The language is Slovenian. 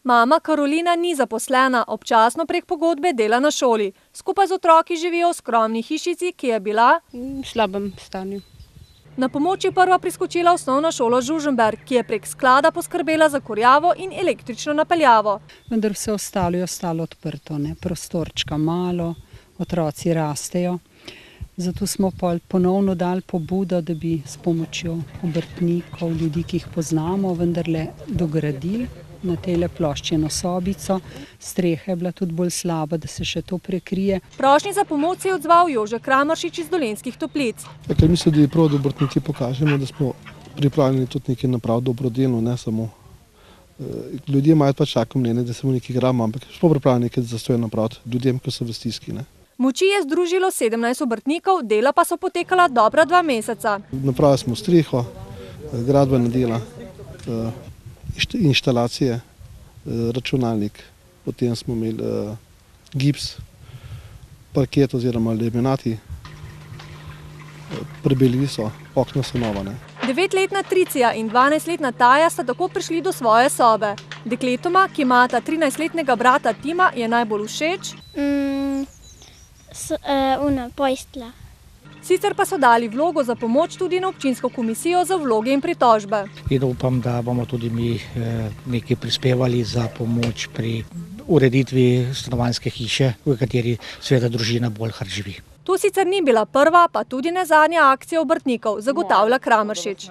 Mama Karolina ni zaposlena, občasno prek pogodbe dela na šoli. Skupaj z otroki živijo v skromni hišici, ki je bila v slabem stanju. Na pomoč je prva priskočila osnovna šola Žužemberk, ki je prek sklada poskrbela za kurjavo in električno napeljavo. Vendar vse ostalo je ostalo odprto, prostorčka malo, otroci rastejo. Zato smo ponovno dali pobudo, da bi s pomočjo obrtnikov, ljudi, ki jih poznamo, vendarle dogradili na tejle ploščeno sobico. Streha je bila tudi bolj slaba, da se še to prekrije. Prošnji za pomoč se je odzval Jože Kramaršič iz Dolenjskih Toplic. Mislim, da je prav, da obrtniki pokažemo, da smo pripravljeni tudi nekaj napraviti dobrodelno, ne samo. Ljudje imajo pač tako mnenje, da samo nekaj gramo, ampak smo pripravljeni nekaj zastojno napraviti ljudem, ki so v stiski. Moči je združilo 17 obrtnikov, dela pa so potekala dobra 2 meseca. Napravili smo streho, gradbena dela, inštalacije, računalnik, potem smo imeli gips, parket oziroma laminati, prebelili so, okna so nova. 9-letna Tricija in 12-letna Taja sta tako prišli do svoje sobe. Dekletoma, ki imata 13-letnega brata Tima, je najbolj všeč postelja. Sicer pa so dali vlogo za pomoč tudi na občinsko komisijo za vloge in pritožbe. In upam, da bomo tudi mi nekaj prispevali za pomoč pri ureditvi stanovanjske hiše, v kateri seveda družina bolj živi. To sicer ni bila prva, pa tudi ne zadnja akcija obrtnikov, zagotavlja Kramaršič.